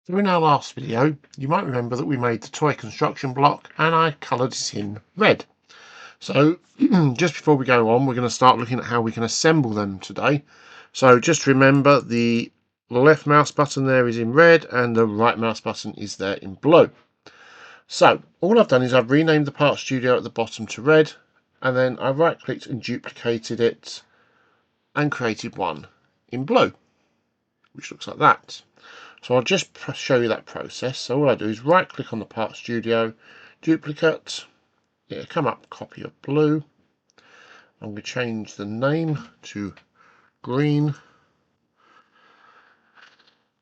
So in our last video, you might remember that we made the toy construction block and I coloured it in red. So just before we go on, we're going to start looking at how we can assemble them today. So just remember the left mouse button there is in red and the right mouse button is there in blue. So all I've done is I've renamed the Part Studio at the bottom to red, and then I right clicked and duplicated it and created one in blue, which looks like that. So I'll just show you that process. So all I do is right click on the Part Studio, duplicate, it'll come up copy of blue. I'm going to change the name to green.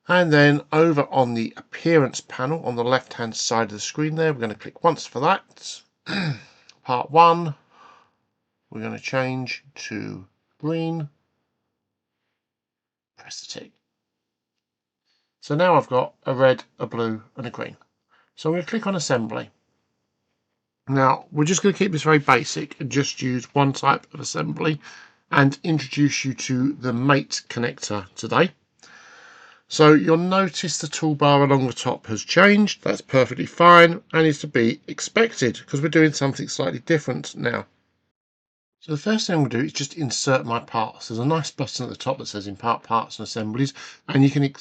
And then over on the appearance panel on the left hand side of the screen there, we're going to click once for that. Part 1, we're going to change to green. Press the tick. So now I've got a red, a blue and a green. So I'm going to click on assembly. Now we're just going to keep this very basic and just use one type of assembly and introduce you to the mate connector today. So you'll notice the toolbar along the top has changed. That's perfectly fine and is to be expected because we're doing something slightly different now. So the first thing I'm going to do is just insert my parts. There's a nice button at the top that says import parts and assemblies, and you can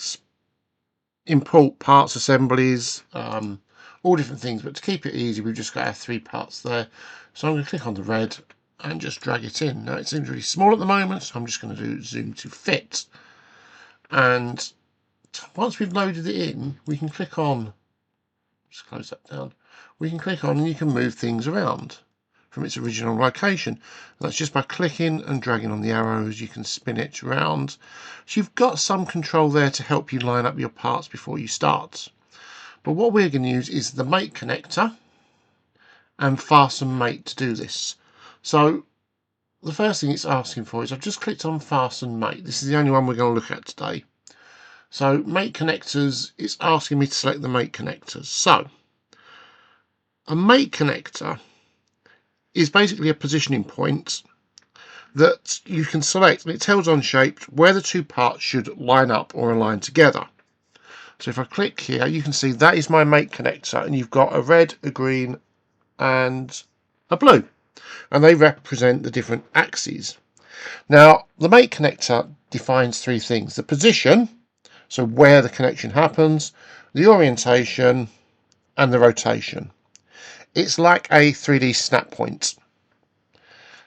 import parts, assemblies, all different things, but to keep it easy we've just got our 3 parts there. So I'm going to click on the red and just drag it in. Now it seems really small at the moment, so I'm just going to do zoom to fit, and once we've loaded it in we can click on, just close that down, we can click on and you can move things around from its original location. And that's just by clicking and dragging on the arrows. You can spin it around, so you've got some control there to help you line up your parts before you start. But what we're going to use is the mate connector and Fastened Mate to do this. So the first thing it's asking for is I've just clicked on Fastened Mate. This is the only one we're going to look at today. So mate connectors, it's asking me to select the mate connectors. So a mate connector is basically a positioning point that you can select, and it tells Onshape where the 2 parts should line up or align together. So if I click here, you can see that is my mate connector, and you've got a red, a green and a blue, and they represent the different axes. Now the mate connector defines 3 things: the position, so where the connection happens, the orientation and the rotation. It's like a 3D snap point.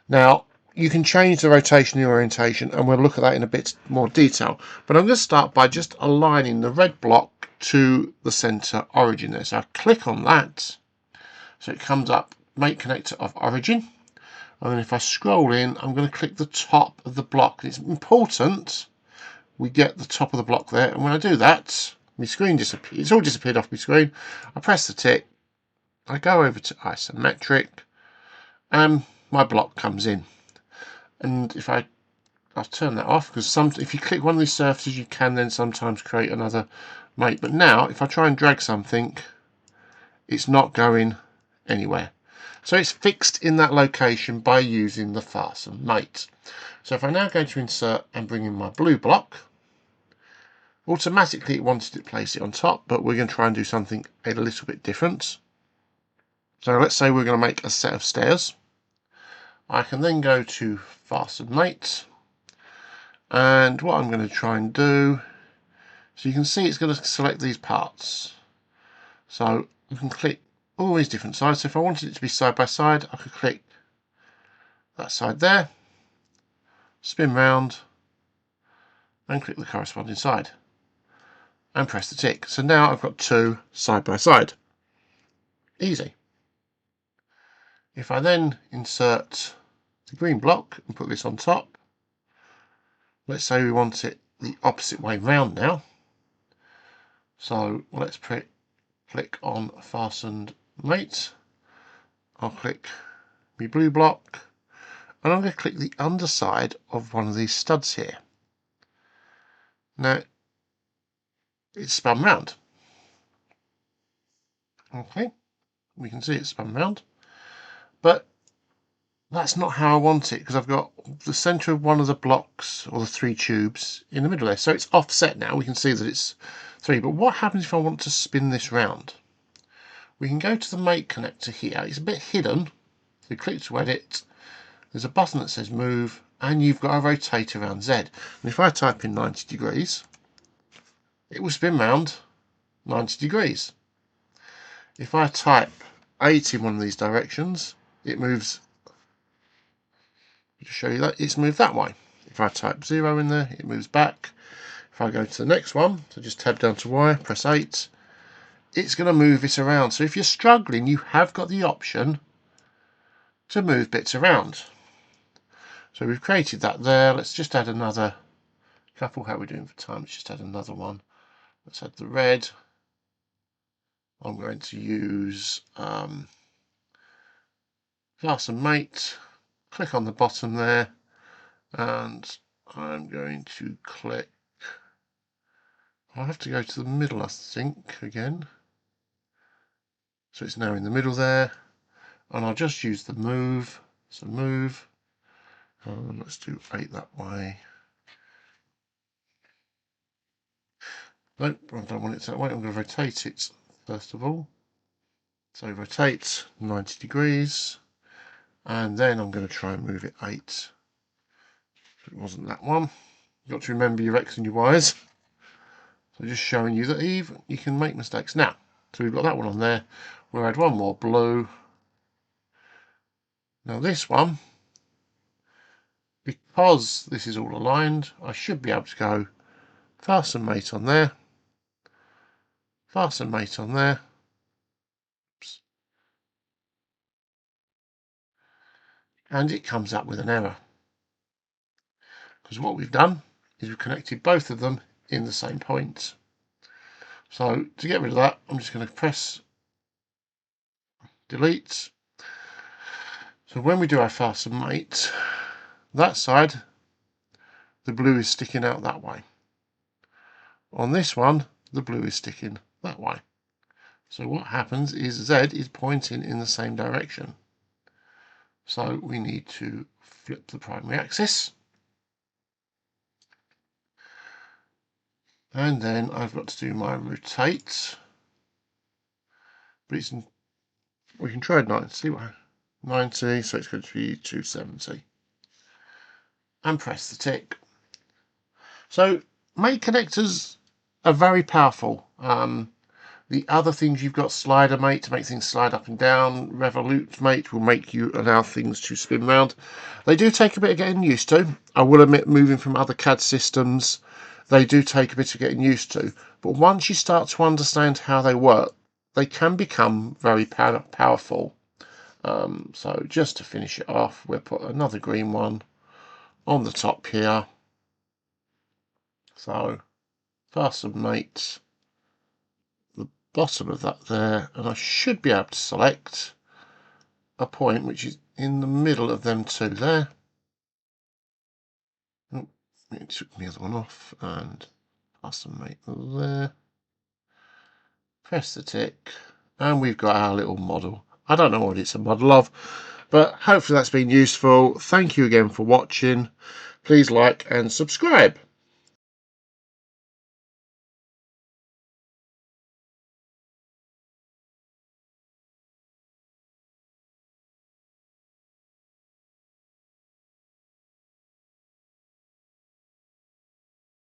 Now you can change the rotation and the orientation, and we'll look at that in a bit more detail, but I'm going to start by just aligning the red block to the center origin there. So I click on that, so it comes up mate connector of origin, and then if I scroll in I'm going to click the top of the block. It's important we get the top of the block there, and when I do that my screen disappears. It's all disappeared off my screen. I press the tick, I go over to isometric, and my block comes in. And if I'll turn that off, because if you click one of these surfaces you can then sometimes create another mate, but now if I try and drag something it's not going anywhere. So it's fixed in that location by using the Fastened Mate. So if I now go to insert and bring in my blue block, automatically it wanted to place it on top, but we're going to try and do something a little bit different. So let's say we're going to make a set of stairs. I can then go to Fastened Mate, and what I'm going to try and do, so you can see it's going to select these parts. So you can click all these different sides. So if I wanted it to be side by side, I could click that side there, spin round and click the corresponding side and press the tick. So now I've got 2 side by side. Easy. If I then insert the green block and put this on top, let's say we want it the opposite way round now. So let's click on Fastened Mate. I'll click my blue block and I'm going to click the underside of one of these studs here. Now it's spun round. Okay, we can see it's spun round, but that's not how I want it, because I've got the center of one of the blocks or the 3 tubes in the middle there, so it's offset now. We can see that 3. But what happens if I want to spin this round? We can go to the Mate connector here. It's a bit hidden. So you click to edit. There's a button that says move, and you've got to rotate around Z. And if I type in 90 degrees, it will spin round 90 degrees. If I type 8 in one of these directions, it moves, to show you that, it's moved that way. If I type 0 in there, it moves back. If I go to the next one, so just tab down to Y, press 8, it's going to move it around. So if you're struggling, you have got the option to move bits around. So we've created that there. Let's just add another couple. How are we doing for time? Let's just add another one. Let's add the red. I'm going to use Fastened Mate. Click on the bottom there, and I'm going to click. I'll have to go to the middle, I think, again. So it's now in the middle there, and I'll just use the move. So move. Let's do 8 that way. Nope, I don't want it that way. I'm going to rotate it first of all. So rotate 90 degrees, and then I'm going to try and move it 8. It wasn't that one. You've got to remember your X and your Y's. So just showing you that even you can make mistakes. Now, so we've got that one on there. We'll add one more blue. Now this one, because this is all aligned, I should be able to go Fasten Mate on there, Fasten Mate on there. Oops. And it comes up with an error. Because what we've done is we've connected both of them in the same point. So to get rid of that, I'm just going to press delete. So when we do our Fasten Mate, that side, the blue is sticking out that way. On this one, the blue is sticking that way. So what happens is Z is pointing in the same direction. So we need to flip the primary axis. And then I've got to do my rotate. But it's, we can try 90, 90, so it's going to be 270. And press the tick. So Mate connectors are very powerful. The other things you've got Slider Mate to make things slide up and down. Revolute Mate will make you allow things to spin round. They do take a bit of getting used to. I will admit, moving from other CAD systems, they do take a bit of getting used to. But once you start to understand how they work, they can become very powerful. So just to finish it off, we'll put another green one on the top here. So Fasten Mate, the bottom of that there, and I should be able to select a point which is in the middle of them two there. Oh, it took the other one off, and Fasten Mate there. Press the tick, and we've got our little model. I don't know what it's a model of, but hopefully that's been useful. Thank you again for watching. Please like and subscribe.